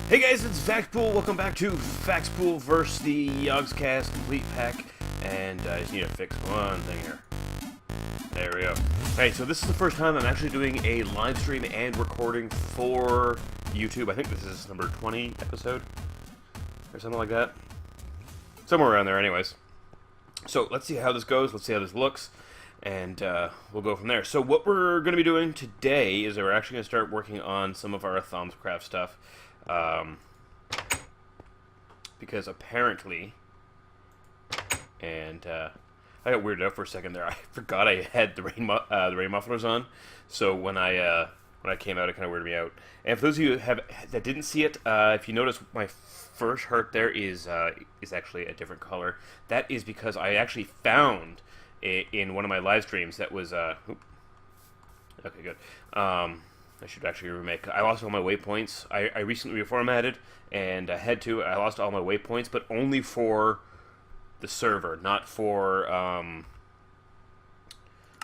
Hey guys, it's Vaxxpool. Welcome back to Vaxxpool vs. the Yogscast Complete Pack. And I just need to fix one thing here. There we go. Alright, so this is the first time I'm actually doing a live stream and recording for YouTube. I think this is number 20 episode, or something like that. Somewhere around there, anyways. So let's see how this goes, let's see how this looks, and we'll go from there. So what we're going to be doing today is that we're actually going to start working on some of our Thaumcraft stuff. Because apparently, and I got weirded out for a second there. I forgot I had the rain mufflers on, so when I came out, it kind of weirded me out. And for those of you that didn't see it, if you notice, my first heart there is actually a different color. That is because I actually found it in one of my live streams that was okay, good. I should actually remake. I lost all my waypoints. I recently reformatted, and I lost all my waypoints, but only for the server, not for,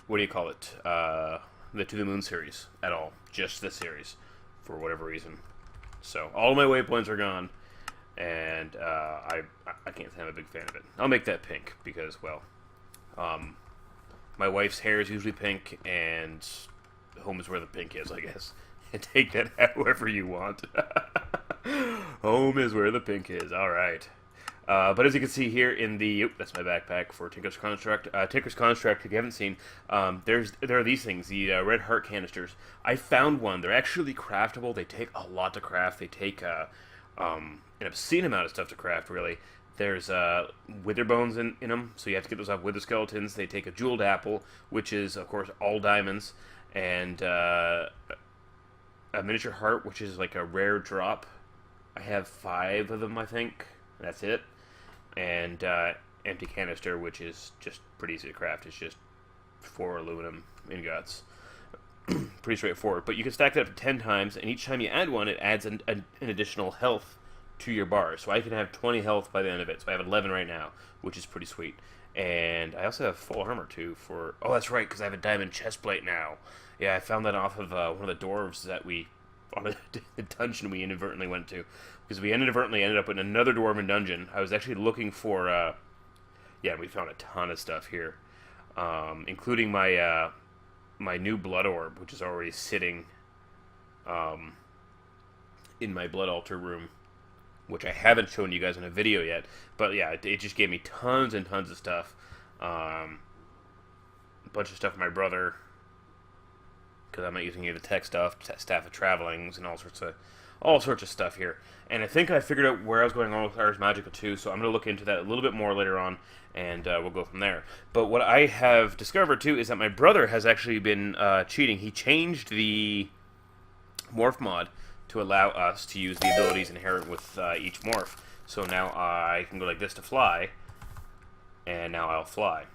what do you call it? The To the Moon series at all. Just this series, for whatever reason. So, all my waypoints are gone, and I can't say I'm a big fan of it. I'll make that pink, because, well, my wife's hair is usually pink, and home is where the pink is, I guess. And take that however you want. Home is where the pink is. Alright. But as you can see here in the... that's my backpack for Tinker's Construct. Tinker's Construct, if you haven't seen, there are these things, the red heart canisters. I found one. They're actually craftable. They take a lot to craft. They take an obscene amount of stuff to craft, really. There's wither bones in them, so you have to get those off wither skeletons. They take a jeweled apple, which is, of course, all diamonds, and a miniature heart, which is like a rare drop. I have 5 of them, I think. That's it. And empty canister, which is just pretty easy to craft. It's just 4 aluminum ingots. Pretty straightforward. But you can stack that up to 10 times, and each time you add one, it adds an additional health to your bar. So I can have 20 health by the end of it. So I have 11 right now, which is pretty sweet. And I also have full armor, too, for... oh, that's right, because I have a diamond chestplate now. Yeah, I found that off of one of the dwarves that we... on the dungeon we inadvertently went to. Because we inadvertently ended up in another dwarven dungeon. I was actually looking for... yeah, we found a ton of stuff here. Including my my new blood orb, which is already sitting in my blood altar room, which I haven't shown you guys in a video yet. But yeah, it just gave me tons and tons of stuff. A bunch of stuff for my brother, because I'm not using any of the tech stuff, Staff of Travelings, and all sorts of stuff here. And I think I figured out where I was going on with Ars Magica too, so I'm going to look into that a little bit more later on, and we'll go from there. But what I have discovered too is that my brother has actually been cheating. He changed the morph mod to allow us to use the abilities inherent with each morph. So now I can go like this to fly, and now I'll fly.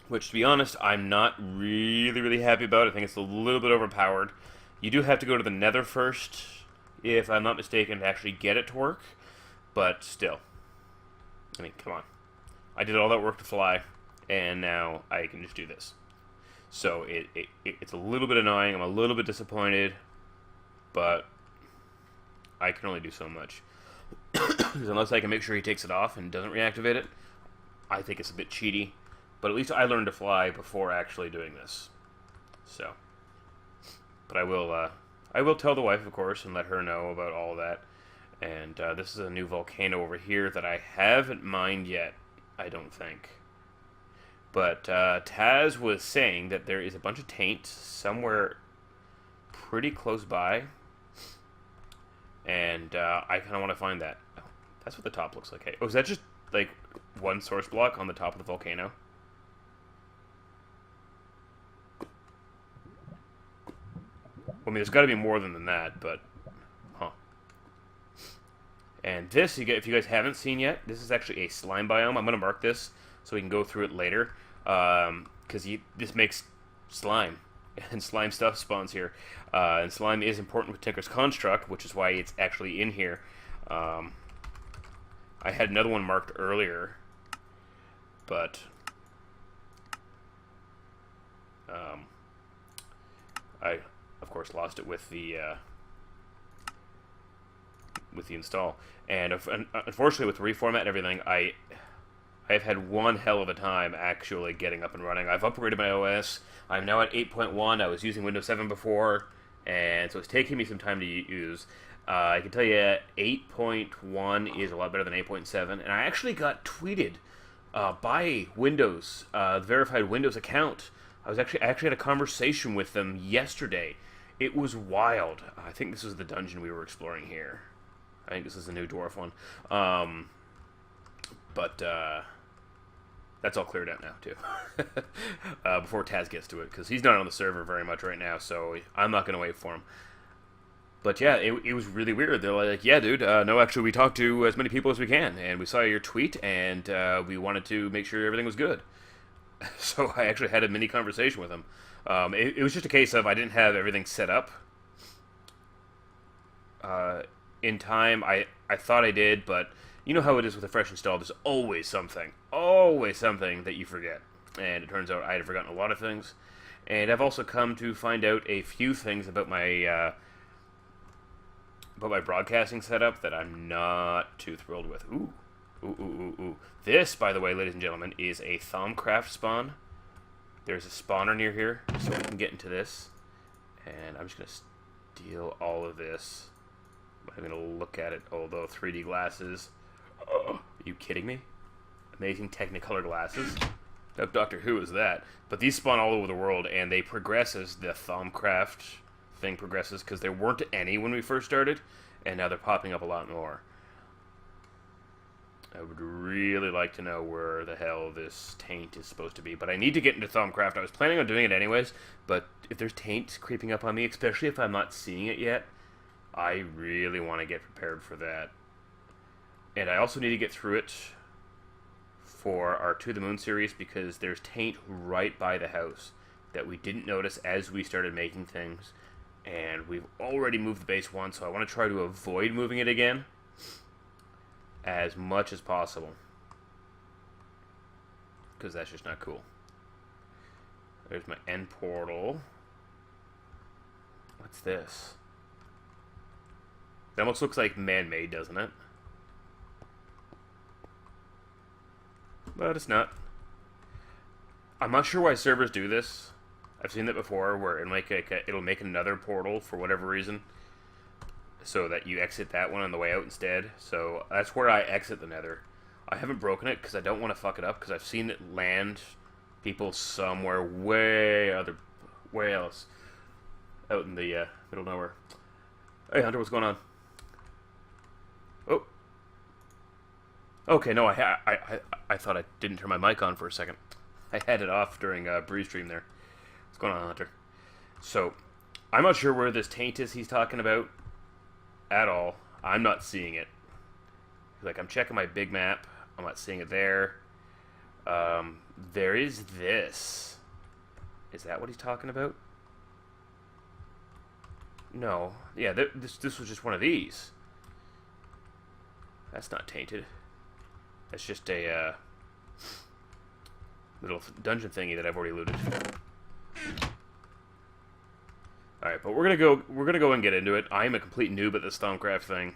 Which, to be honest, I'm not really happy about. I think it's a little bit overpowered. You do have to go to the nether first, if I'm not mistaken, to actually get it to work. But still. I mean, come on. I did all that work to fly, and now I can just do this. So it's a little bit annoying. I'm a little bit disappointed, but I can only do so much. Because unless I can make sure he takes it off and doesn't reactivate it, I think it's a bit cheaty. But at least I learned to fly before actually doing this. So, but I will tell the wife, of course, and let her know about all of that. And this is a new volcano over here that I haven't mined yet, I don't think. But Taz was saying that there is a bunch of taint somewhere pretty close by. And I kind of want to find that. Oh, that's what the top looks like. Hey, oh, is that just like one source block on the top of the volcano? I mean, there's got to be more than that, but... huh. And this, if you guys haven't seen yet, this is actually a slime biome. I'm going to mark this so we can go through it later. Because this makes slime. And slime stuff spawns here. And slime is important with Tinker's Construct, which is why it's actually in here. I had another one marked earlier. But... I, of course, lost it with the with the install. And unfortunately, with the reformat and everything, I've had one hell of a time actually getting up and running. I've upgraded my OS. I'm now at 8.1. I was using Windows 7 before, and so it's taking me some time to use. I can tell you 8.1 is a lot better than 8.7, and I actually got tweeted by Windows, the verified Windows account. I actually had a conversation with them yesterday. It was wild. I think this was the dungeon we were exploring here. I think this is the new dwarf one. But that's all cleared out now, too. Before Taz gets to it, because he's not on the server very much right now, so I'm not going to wait for him. But yeah, it was really weird. They're like, yeah, dude, no, actually, we talked to as many people as we can, and we saw your tweet, and we wanted to make sure everything was good. So I actually had a mini conversation with them. It was just a case of I didn't have everything set up in time. I thought I did, but you know how it is with a fresh install. There's always something that you forget. And it turns out I had forgotten a lot of things. And I've also come to find out a few things about my broadcasting setup that I'm not too thrilled with. Ooh. This, by the way, ladies and gentlemen, is a Thaumcraft spawn. There's a spawner near here, so we can get into this. And I'm just going to steal all of this. I'm going to look at it, although 3D glasses. Oh, are you kidding me? Amazing Technicolor glasses. Now, Doctor Who is that? But these spawn all over the world, and they progress as the Thaumcraft thing progresses, because there weren't any when we first started, and now they're popping up a lot more. I would really like to know where the hell this taint is supposed to be, but I need to get into Thaumcraft. I was planning on doing it anyways, but if there's taint creeping up on me, especially if I'm not seeing it yet, I really want to get prepared for that. And I also need to get through it for our To the Moon series, because there's taint right by the house that we didn't notice as we started making things, and we've already moved the base once, so I want to try to avoid moving it again as much as possible, because that's just not cool. There's my end portal. What's this? It almost looks like man-made, doesn't it? But it's not. I'm not sure why servers do this. I've seen that before, where it'll make another portal for whatever reason, so that you exit that one on the way out instead. So that's where I exit the Nether. I haven't broken it because I don't want to fuck it up, because I've seen it land people somewhere way else, out in the middle of nowhere. Hey Hunter, what's going on? Oh, okay. No, I thought I didn't turn my mic on for a second. I had it off during Breeze Stream there. What's going on, Hunter? So I'm not sure where this taint is he's talking about at all. I'm not seeing it. Like, I'm checking my big map. I'm not seeing it there. There is this. Is that what he's talking about? No. Yeah, this was just one of these. That's not tainted. That's just a little dungeon thingy that I've already looted. Alright, but we're gonna go and get into it. I am a complete noob at this Thaumcraft thing.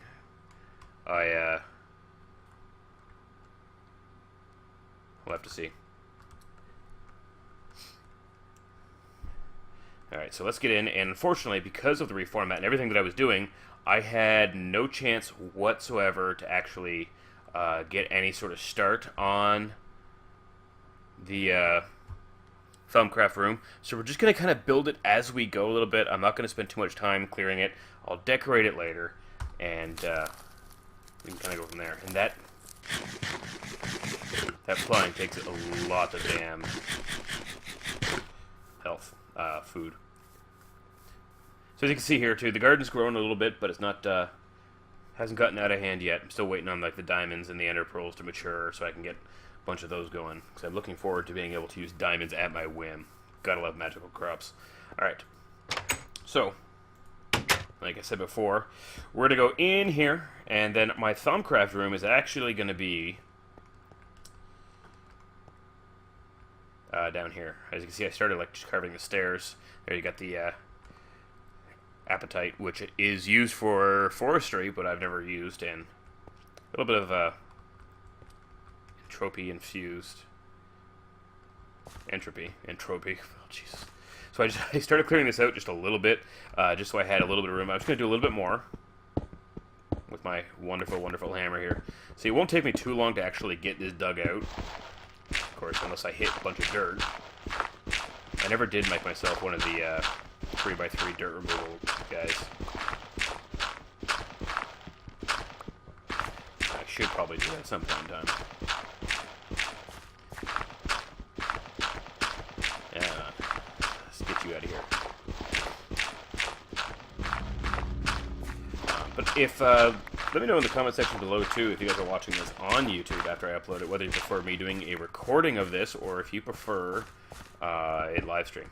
We'll have to see. Alright, so let's get in, and unfortunately, because of the reformat and everything that I was doing, I had no chance whatsoever to actually get any sort of start on the Thaumcraft room. So we're just going to kind of build it as we go a little bit. I'm not going to spend too much time clearing it. I'll decorate it later, and we can kind of go from there. And that flying takes a lot of damn health, food. So as you can see here too, the garden's growing a little bit, but it's not hasn't gotten out of hand yet. I'm still waiting on like the diamonds and the ender pearls to mature so I can get a bunch of those going, because I'm looking forward to being able to use diamonds at my whim. Gotta love magical crops. Alright, so like I said before, we're gonna go in here, and then my Thaumcraft room is actually gonna be down here. As you can see, I started like just carving the stairs. There you got the apatite, which is used for forestry, but I've never used in. A little bit of entropy. Oh, Jesus. So I started clearing this out just a little bit, just so I had a little bit of room. I'm just going to do a little bit more with my wonderful, wonderful hammer here. See, it won't take me too long to actually get this dug out. Of course, unless I hit a bunch of dirt. I never did make myself one of the 3x3 dirt removal guys. I should probably do that at some point in time. Yeah, let's get you out of here. But if, let me know in the comment section below too if you guys are watching this on YouTube after I upload it, whether you prefer me doing a recording of this or if you prefer a live stream.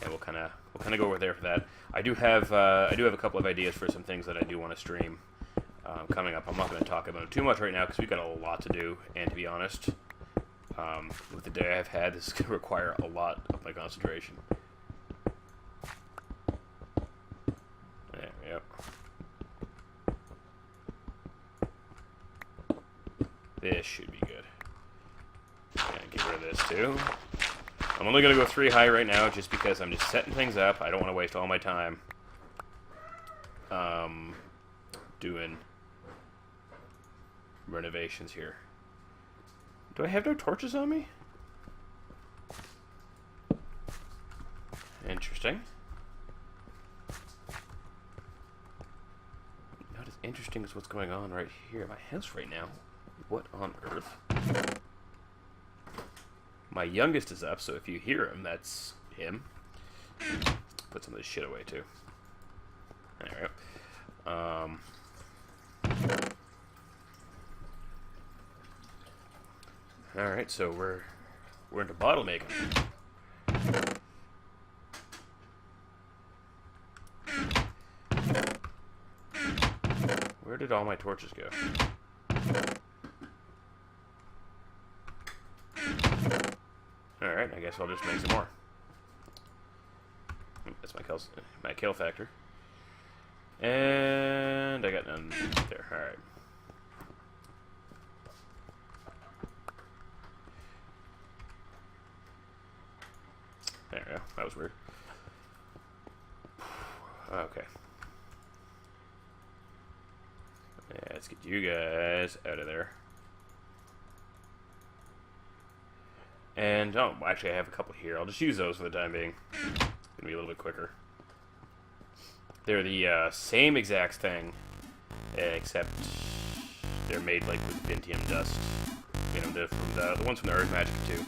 And we'll kind of go over there for that. I do have a couple of ideas for some things that I do want to stream coming up. I'm not going to talk about it too much right now because we've got a lot to do, and to be honest, with the day I've had, this is going to require a lot of my concentration. There we go. This should be good. And get rid of this too. I'm only going to go 3 high right now just because I'm just setting things up. I don't want to waste all my time doing renovations here. Do I have no torches on me? Interesting. Not as interesting as what's going on right here at my house right now. What on earth? My youngest is up, so if you hear him, that's him. Put some of this shit away, too. There we go. Alright, so we're into bottle making. Where did all my torches go? Alright, I guess I'll just make some more. That's my kill factor. And I got none there. Alright. There we go. That was weird. Okay. Yeah, let's get you guys out of there. And, oh, actually I have a couple here. I'll just use those for the time being. It's going to be a little bit quicker. They're the same exact thing, except they're made like with Vintium dust. You know, from the ones from the Earth Magic too.